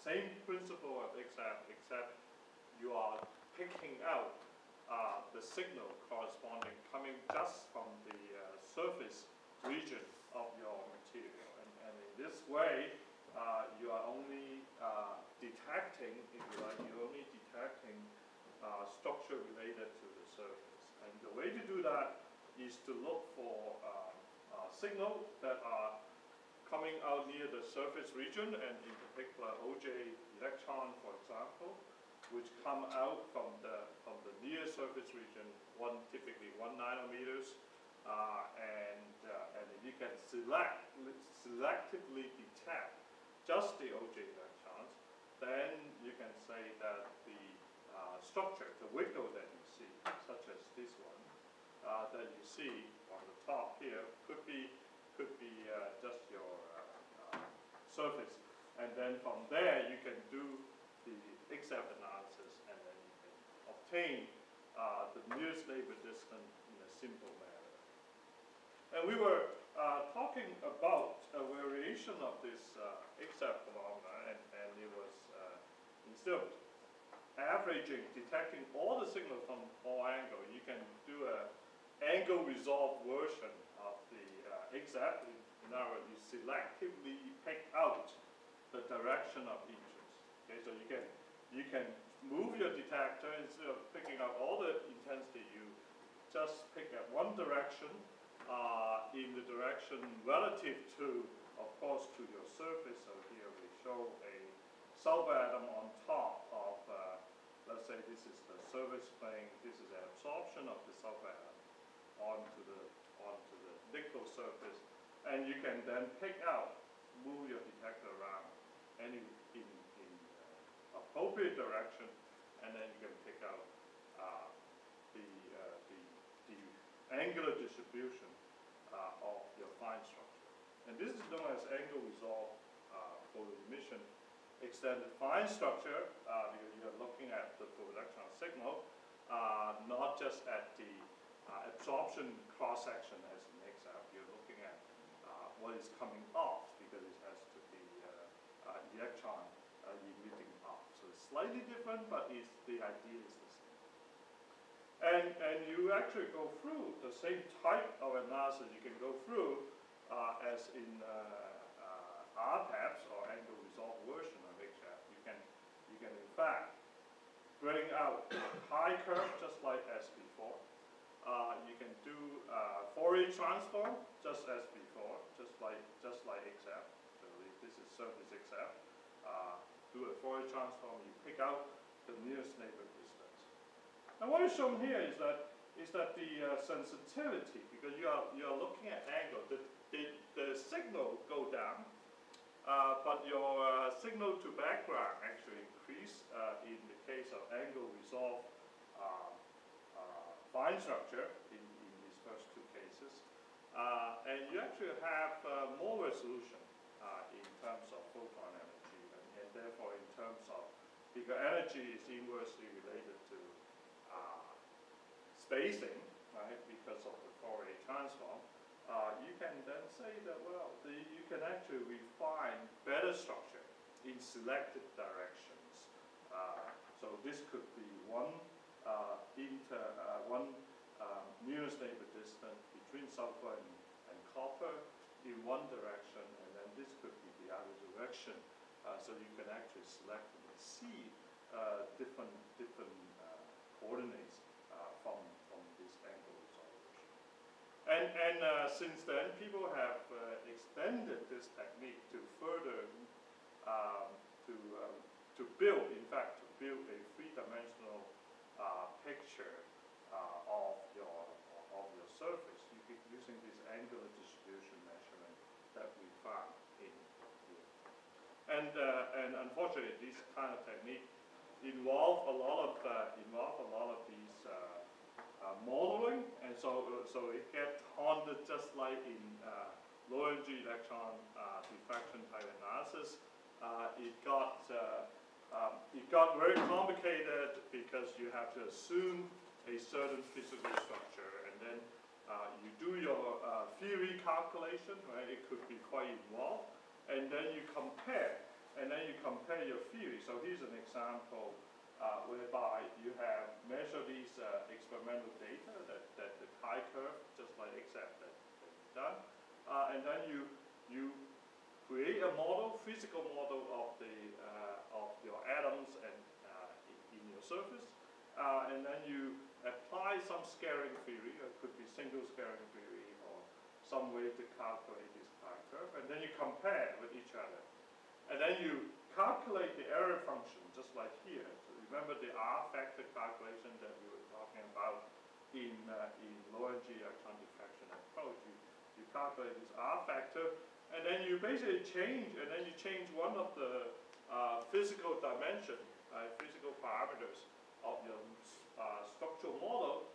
same principle of XF, except you are picking out the signal corresponding coming just from the surface region of your material. And in this way, you are only detecting, if you like, you're only detecting structure related to the surface. And the way to do that is to look for signals that are coming out near the surface region, and in particular OJ electron, for example, which come out from the near surface region, typically 1 nanometers, and if you can selectively detect just the OJ electrons, then you can say that the structure, the wiggle that you see, such as this one, that you see on the top here, could be just your surface, and then from there you can do the XF analysis, and then you can obtain the nearest neighbor distance in a simple manner. And we were talking about a variation of this XF phenomena, and it was instead of averaging, detecting all the signals from all angles, you can do an angle resolved version of the XF. In other words, you selectively pick out the direction of interest. Okay, so you can move your detector instead of picking up all the intensity. You just pick at one direction in the direction relative to, of course, to your surface. So here we show a sulfur atom on top of, let's say this is the surface plane. This is an absorption of the sulfur atom onto the nickel surface. And you can then pick out, move your detector around in appropriate direction, and then you can pick out the angular distribution of your fine structure. And this is known as angle resolved photoemission extended fine structure, because you're looking at the photoelectron signal, not just at the absorption cross-section as an XF. You're looking at what is coming off, because it has to be electron emitting off. So it's slightly different, but the idea is the same. And you actually go through the same type of analysis you can go through as in RTAPS, or angle resolved version of XF. You can in fact bring out the pi curve just like as before. You can do Fourier transform just as before, just like XF. So this is surface XF. Do a Fourier transform, you pick out the nearest neighbor distance. And what is shown here is that the sensitivity, because you are looking at angle, the signal go down, but your signal to background actually increase in the case of angle resolved fine structure in these first two cases. And you actually have more resolution in terms of photon energy, and therefore in terms of, because energy is inversely related to spacing, right, because of the Fourier transform, you can then say that, well, you can actually refine better structure in selected directions. So this could be one nearest neighbor distance between sulfur and copper in one direction, and then this could be the other direction. So you can actually select and see different coordinates from this angle resolution. And since then, people have extended this technique to further to build, in fact, to build a three-dimensional picture of your surface using this angular distribution measurement that we found in here. And unfortunately, this kind of technique involve a lot of these modeling, and so it gets haunted just like in low energy electron diffraction type analysis. It got very complicated because you have to assume a certain physical structure, and then you do your theory calculation, right? It could be quite involved, and then you compare and then you compare your theory. So here's an example whereby you have measured these experimental data, that the chi-curve, just like except that you've done, and then you create a model, physical model of your atoms and in your surface, and then you apply some scaling theory. It could be single scaling theory or some way to calculate this chi-curve, and then you compare with each other. And then you calculate the error function, just like here. So remember the R factor calculation that we were talking about in low-energy electron diffraction approach. You calculate this R factor, and then you basically change one of the physical dimension, physical parameters of your structural model,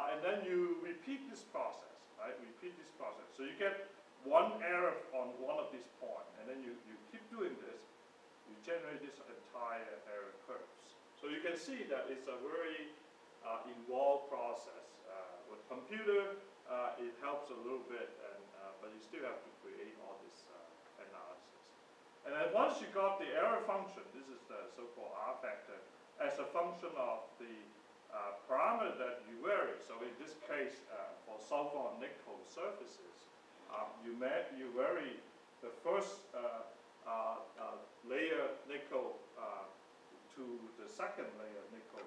and then you repeat this process, right? Repeat this process. So you get one error on one of these points, and then you keep doing this, you generate this entire error curves. So you can see that it's a very involved process. With computer, it helps a little bit, but you still have to create all this analysis. And then once you got the error function, this is the so-called R factor, as a function of the parameter that you vary. So in this case, for sulfur and nickel surfaces, you vary the first layer nickel to the second layer nickel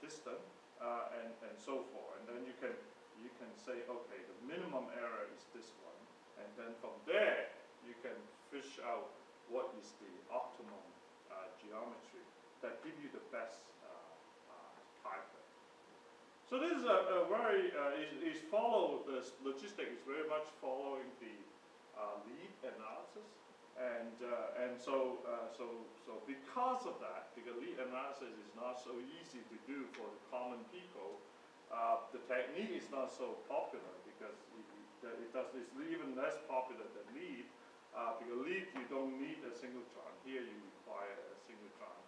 distant, and so forth. And then you can say, okay, the minimum error is this one, and then from there you can fish out what is the optimum geometry that give you the best chi-curve. So this is a very the logistic is very much following the lead analysis, and so because of that, because lead analysis is not so easy to do for the common people, the technique is not so popular because it's even less popular than lead. Because lead you don't need a singletron. Here you require a singletron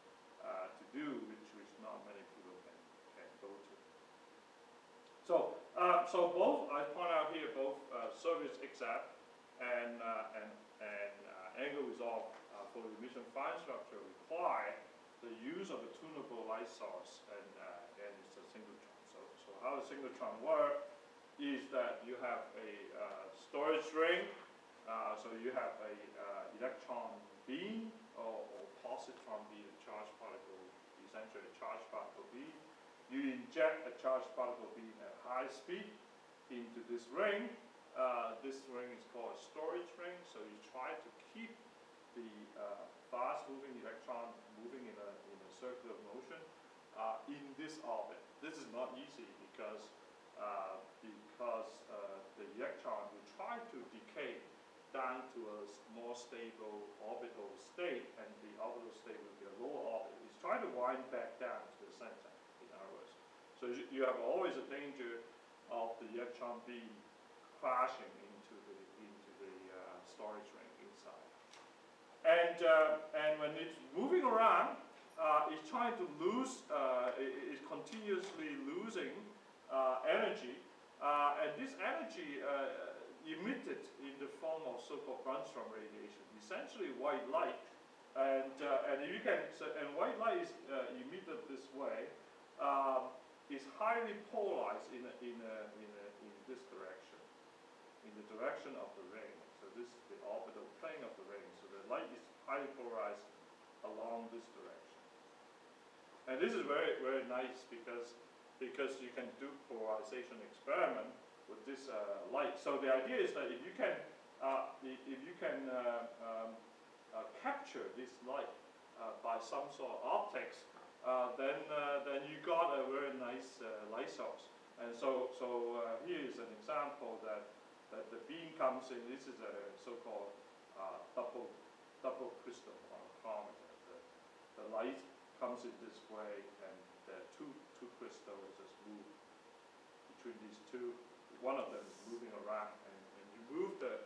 to do, which not many people can go to. So both, I point out here, both surface exact and angle resolve for the emission fine structure require the use of a tunable light source, and it's a singletron. So how the singletron works is that you have a storage ring. So you have a electron beam or positron beam, a charged particle, essentially a charged particle beam. You inject a charged particle beam at high speed into this ring. This ring is called a storage ring. So you try to keep the fast-moving electron moving in a circular motion in this orbit. This is not easy because the electron will try to decay down to a more stable orbital state, and the orbital state will be a lower orbit. It's trying to wind back down to the center, in other words. So you have always a danger of the electron beam crashing into the storage ring inside. And when it's moving around, it's trying to lose, it's continuously losing energy, and this energy emitted in the form of so-called Brunstrom radiation, essentially white light, and white light is emitted this way, is highly polarized in this direction, in the direction of the ring. So this is the orbital plane of the ring. So the light is highly polarized along this direction, and this is very, very nice because you can do polarization experiment with this light. So the idea is that if you can capture this light by some sort of optics, then you got a very nice light source. And so here is an example that the beam comes in. This is a so-called double crystal monochromator. The light comes in this way, and the two crystals just move between these two. One of them is moving around, and you move the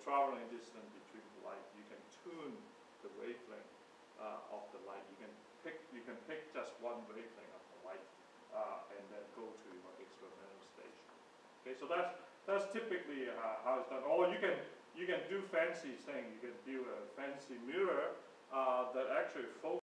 traveling distance between the light. You can tune the wavelength of the light. You can pick just one wavelength of the light, and then go to your experimental station. Okay, so that's typically how it's done. Or you you can do fancy thing. You can build a fancy mirror that actually focuses